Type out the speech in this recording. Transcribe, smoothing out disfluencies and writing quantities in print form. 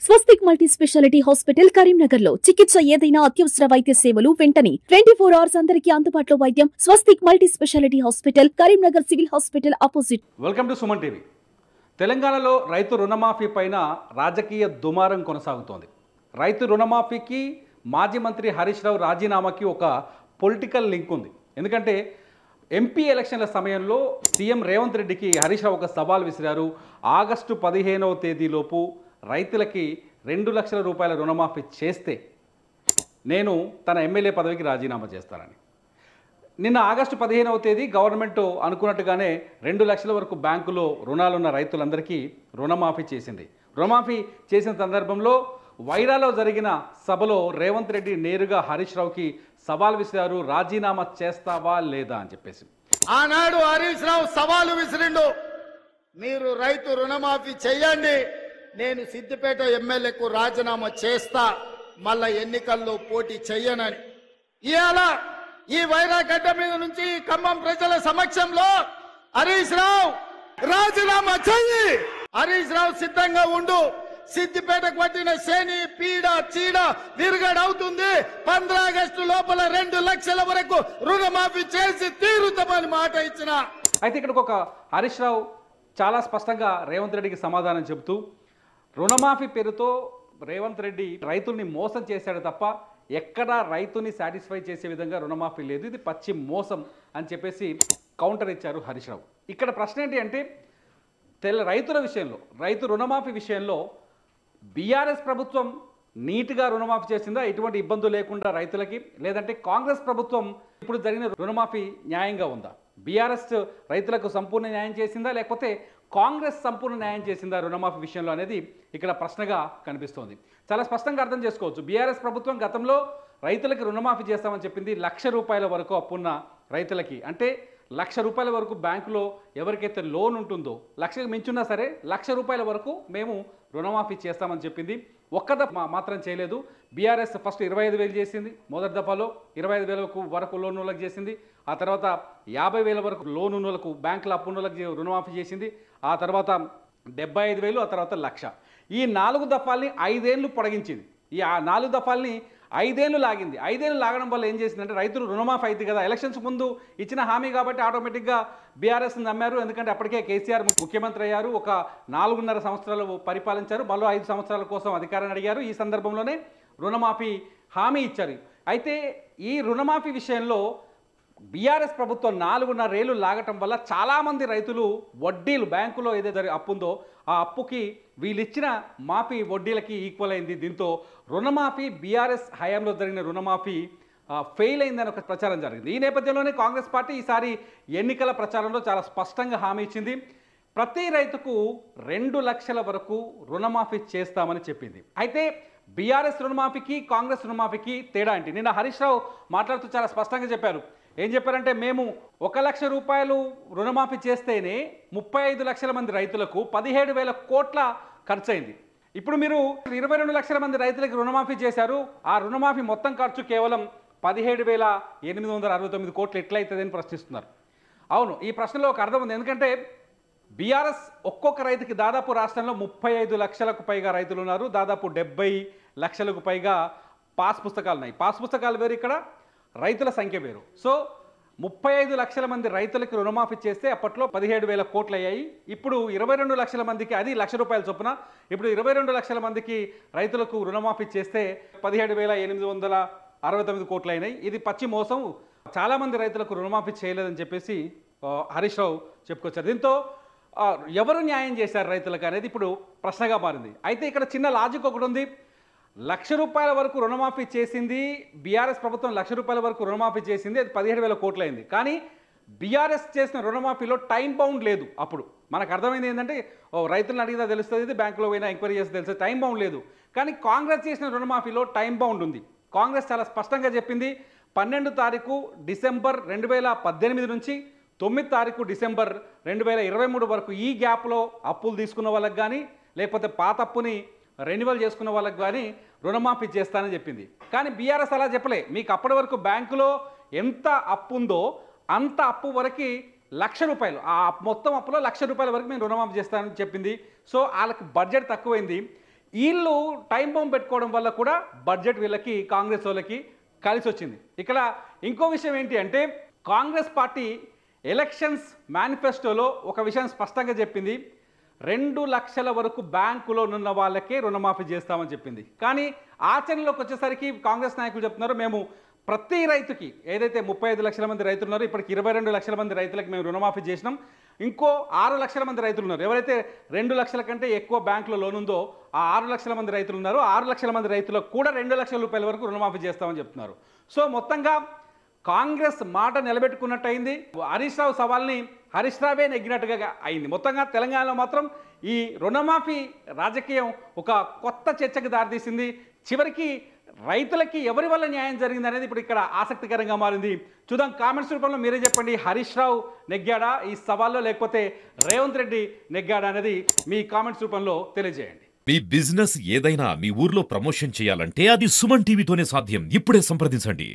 స్వస్తిక్ multi speciality hospital Karimnagar లో చికిత్స ఏదైనా అత్యవసర వైద్య సేవలు వెంటనే 24 hours అందరికీ అందుబాటులో వైద్యం. Swastik multi speciality hospital Karimnagar civil hospital opposite. Welcome to Suman TV. తెలంగాణలో రైతు రుణమాఫీ పైన రాజకీయ దుమారం కొనసాగుతోంది. రైతు రుణమాఫీకి మాజీ మంత్రి హరీష్ రావు రాజీనామాకి ఒక పొలిటికల్ లింక్ ఉంది. ఎందుకంటే ఎంపీ ఎలక్షన్ల సమయంలో సీఎం రేవంత్ రెడ్డికి హరీష్ రావు ఒక సవాల్ విసిరారు. ఆగస్టు 15వ తేదీలోపు రైతులకి 2 లక్షల రూపాయల రుణమాఫీ చేస్తే నేను తన ఎమ్మెల్యే పదవికి రాజీనామా చేస్తానని. నిన్న ఆగస్టు 15వ తేదీ గవర్నమెంట్ అనుకున్నట్టుగానే 2 లక్షల వరకు బ్యాంకులో రుణాలున్న రైతులందరికీ రుణమాఫీ చేసింది. రుణమాఫీ చేసిన సందర్భంలో వైరాలో జరిగిన సభలో రేవంత్ రెడ్డి నేరుగా హరీష్ రావుకి సవాల్ విసిరారు. రాజీనామా చేస్తావా లేదా అని చెప్పేసి. ఆనాడు హరీష్ రావు సవాలు విసిరిండు, మీరు రైతు రుణమాఫీ చెయ్యండి, నేను సిద్దిపేట ఎమ్మెల్యేకు రాజీనామా చేస్తా, మళ్ళా ఎన్నికల్లో పోటీ చెయ్యనని. ఇవాళ ఈ వైరాగడ్డ మీద నుంచి ఖమ్మం ప్రజల సమక్షంలో హరీష్ రావు రాజీనామా చెయ్యి, హరీష్ రావు సిద్ధంగా ఉండు, సిద్దిపేటకు పట్టిన శని పీడ చీడ విరుగడవుతుంది, 15 ఆగస్టు లోపల 2 లక్షల వరకు రుణమాఫీ చేసి తీరుతామని మాట ఇచ్చిన. అయితే ఇక్కడ ఒక హరీష్ రావు చాలా స్పష్టంగా రేవంత్ రెడ్డికి సమాధానం చెబుతూ, రుణమాఫీ పేరుతో రేవంత్ రెడ్డి రైతుల్ని మోసం చేశాడు తప్ప ఎక్కడా రైతుని సాటిస్ఫై చేసే విధంగా రుణమాఫీ లేదు, ఇది పచ్చి మోసం అని చెప్పేసి కౌంటర్ ఇచ్చారు హరీష్ రావు. ఇక్కడ ప్రశ్న ఏంటి అంటే రైతుల విషయంలో, రైతు రుణమాఫీ విషయంలో బీఆర్ఎస్ ప్రభుత్వం నీట్గా రుణమాఫీ చేసిందా, ఎటువంటి ఇబ్బందులు లేకుండా రైతులకి, లేదంటే కాంగ్రెస్ ప్రభుత్వం ఇప్పుడు జరిగిన రుణమాఫీ న్యాయంగా ఉందా? బీఆర్ఎస్ రైతులకు సంపూర్ణ న్యాయం చేసిందా, లేకపోతే కాంగ్రెస్ సంపూర్ణ న్యాయం చేసిందా రుణమాఫీ విషయంలో అనేది ఇక్కడ ప్రశ్నగా కనిపిస్తోంది. చాలా స్పష్టంగా అర్థం చేసుకోవచ్చు. బీఆర్ఎస్ ప్రభుత్వం గతంలో రైతులకి రుణమాఫీ చేస్తామని చెప్పింది 1 లక్ష రూపాయల వరకు అప్పున్న రైతులకి. అంటే 1 లక్ష రూపాయల వరకు బ్యాంకులో ఎవరికైతే లోన్ ఉంటుందో, 1 లక్షకు మించున్నా సరే 1 లక్ష రూపాయల వరకు మేము రుణమాఫీ చేస్తామని చెప్పింది. ఒక్క దఫా మాత్రం చేయలేదు. బీఆర్ఎస్ ఫస్ట్ 25,000 చేసింది, మొదటి దఫాలో 25,000 వరకు లోన్ వాళ్ళకి చేసింది. ఆ తర్వాత 50,000 వరకు లోన్ ఉన్నోళ్ళకు, బ్యాంకుల అప్పు ఉన్నోళ్ళకి రుణమాఫీ చేసింది. ఆ తర్వాత 75,000, ఆ తర్వాత 1 లక్ష. ఈ 4 దఫాల్ని 5 ఏళ్ళు పొడిగించింది. ఈ 4 దఫాల్ని 5 ఏళ్ళు లాగింది. 5 ఏళ్ళు లాగడం వల్ల ఏం చేసిందంటే రైతులు రుణమాఫీ అయితే కదా, ఎలక్షన్స్ ముందు ఇచ్చిన హామీ కాబట్టి ఆటోమేటిక్గా బీఆర్ఎస్ని నమ్మారు. ఎందుకంటే అప్పటికే కేసీఆర్ ముఖ్యమంత్రి అయ్యారు, ఒక 4.5 సంవత్సరాలు పరిపాలించారు, మరో 5 సంవత్సరాల కోసం అధికారాన్ని అడిగారు. ఈ సందర్భంలోనే రుణమాఫీ హామీ ఇచ్చారు. అయితే ఈ రుణమాఫీ విషయంలో బీఆర్ఎస్ ప్రభుత్వం 4.5 ఏళ్ళు లాగటం వల్ల చాలామంది రైతులు వడ్డీలు, బ్యాంకులో ఏదైతే అప్పు ఉందో ఆ అప్పుకి వీళ్ళు ఇచ్చిన మాఫీ వడ్డీలకి ఈక్వల్ అయింది. దీంతో రుణమాఫీ, బీఆర్ఎస్ హయాంలో జరిగిన రుణమాఫీ ఫెయిల్ అయిందని ఒక ప్రచారం జరిగింది. ఈ నేపథ్యంలోనే కాంగ్రెస్ పార్టీ ఈసారి ఎన్నికల ప్రచారంలో చాలా స్పష్టంగా హామీ ఇచ్చింది. ప్రతి రైతుకు 2 లక్షల వరకు రుణమాఫీ చేస్తామని చెప్పింది. అయితే బీఆర్ఎస్ రుణమాఫీకి కాంగ్రెస్ రుణమాఫీకి తేడా ఏంటి? నిన్న హరీష్ రావు మాట్లాడుతూ చాలా స్పష్టంగా చెప్పారు. ఏం చెప్పారంటే, మేము 1 లక్ష రూపాయలు రుణమాఫీ చేస్తేనే 35 లక్షల మంది రైతులకు 17,000 కోట్ల ఖర్చు అయింది. ఇప్పుడు మీరు 22 లక్షల మంది రైతులకు రుణమాఫీ చేశారు, ఆ రుణమాఫీ మొత్తం ఖర్చు కేవలం 17,869 కోట్లు ఎట్లయితుందని ప్రశ్నిస్తున్నారు. అవును, ఈ ప్రశ్నలో ఒక అర్థం ఉంది. ఎందుకంటే బీఆర్ఎస్ ఒక్కొక్క రైతుకి దాదాపు రాష్ట్రంలో 35 లక్షలకు పైగా రైతులు ఉన్నారు, దాదాపు 70 లక్షలకు పైగా పాస్ పుస్తకాలు ఉన్నాయి. పాస్ పుస్తకాలు వేరు, ఇక్కడ రైతుల సంఖ్య వేరు. సో 35 లక్షల మంది రైతులకి రుణమాఫీ చేస్తే అప్పట్లో 17,000 కోట్లు అయ్యాయి. ఇప్పుడు 22 లక్షల మందికి, అది 1 లక్ష రూపాయల చొప్పున, ఇప్పుడు 22 లక్షల మందికి రైతులకు రుణమాఫీ చేస్తే 17,869 కోట్లు అయినాయి. ఇది పచ్చి మోసం, చాలామంది రైతులకు రుణమాఫీ చేయలేదని చెప్పేసి హరీష్ రావు చెప్పుకొచ్చారు. దీంతో ఎవరు న్యాయం చేశారు రైతులకు అనేది ఇప్పుడు ప్రశ్నగా మారింది. అయితే ఇక్కడ చిన్న లాజిక్ ఒకటి ఉంది. 1 లక్ష రూపాయల వరకు రుణమాఫీ చేసింది బీఆర్ఎస్ ప్రభుత్వం, 1 లక్ష రూపాయల వరకు రుణమాఫీ చేసింది, అది 17,000 కోట్లు అయింది. కానీ బీఆర్ఎస్ చేసిన రుణమాఫీలో టైం బౌండ్ లేదు. అప్పుడు మనకు అర్థమైంది ఏంటంటే, రైతులను అడిగినా తెలుస్తుంది, ఇది బ్యాంకులో పోయినా ఎంక్వైరీ చేస్తే తెలుస్తుంది, టైం బౌండ్ లేదు. కానీ కాంగ్రెస్ చేసిన రుణమాఫీలో టైం బౌండ్ ఉంది. కాంగ్రెస్ చాలా స్పష్టంగా చెప్పింది, 12 తారీఖు డిసెంబర్ 2018 నుంచి 9 తారీఖు డిసెంబర్ 2023 వరకు ఈ గ్యాప్లో అప్పులు తీసుకున్న వాళ్ళకి కానీ, లేకపోతే పాత అప్పుని రెన్యువల్ చేసుకున్న వాళ్ళకి కానీ రుణమాఫీ చేస్తానని చెప్పింది. కానీ బీఆర్ఎస్ అలా చెప్పలే. మీకు అప్పటి వరకు బ్యాంకులో ఎంత అప్పు ఉందో అంత అప్పు వరకు 1 లక్ష రూపాయలు, ఆ మొత్తం అప్పులో 1 లక్ష రూపాయల వరకు మేము రుణమాఫీ చేస్తానని చెప్పింది. సో వాళ్ళకి బడ్జెట్ తక్కువైంది. వీళ్ళు టైం బాంబ్ పెట్టుకోవడం వల్ల కూడా బడ్జెట్ వీళ్ళకి కాంగ్రెస్ వాళ్ళకి కలిసి వచ్చింది. ఇక్కడ ఇంకో విషయం ఏంటి అంటే కాంగ్రెస్ పార్టీ ఎలక్షన్స్ మేనిఫెస్టోలో ఒక విషయం స్పష్టంగా చెప్పింది, 2 లక్షల వరకు బ్యాంకులో ఉన్న వాళ్ళకే రుణమాఫీ చేస్తామని చెప్పింది. కానీ ఆచరణలోకి వచ్చేసరికి కాంగ్రెస్ నాయకులు చెప్తున్నారు, మేము ప్రతి రైతుకి ఏదైతే 35 లక్షల మంది రైతులు ఉన్నారో ఇప్పటికి 22 లక్షల మంది రైతులకు మేము రుణమాఫీ చేసినాం, ఇంకో 6 లక్షల మంది రైతులు ఉన్నారు. ఎవరైతే 2 లక్షల కంటే ఎక్కువ బ్యాంకులో లోన్ ఉందో ఆ 6 లక్షల మంది రైతులు ఉన్నారు. 6 లక్షల మంది రైతులకు కూడా 2 లక్షల రూపాయల వరకు రుణమాఫీ చేస్తామని చెప్తున్నారు. సో మొత్తంగా కాంగ్రెస్ మాట నిలబెట్టుకున్నట్టు అయింది. హరీష్ రావు సవాల్ని హరీష్ రావే నెగ్గినట్టుగా అయింది. మొత్తంగా తెలంగాణలో మాత్రం ఈ రుణమాఫీ రాజకీయం ఒక కొత్త చర్చకు దారితీసింది. చివరికి రైతులకి ఎవరి వల్ల న్యాయం జరిగింది అనేది ఇప్పుడు ఇక్కడ ఆసక్తికరంగా మారింది. చూద్దాం, కామెంట్స్ రూపంలో మీరే చెప్పండి, హరీష్ రావు నెగ్గాడా ఈ సవాల్లో, లేకపోతే రేవంత్ రెడ్డి నెగ్గాడా అనేది మీ కామెంట్స్ రూపంలో తెలియజేయండి. మీ బిజినెస్ ఏదైనా మీ ఊర్లో ప్రమోషన్ చేయాలంటే అది సుమన్ టీవీతోనే సాధ్యం. ఇప్పుడే సంప్రదించండి.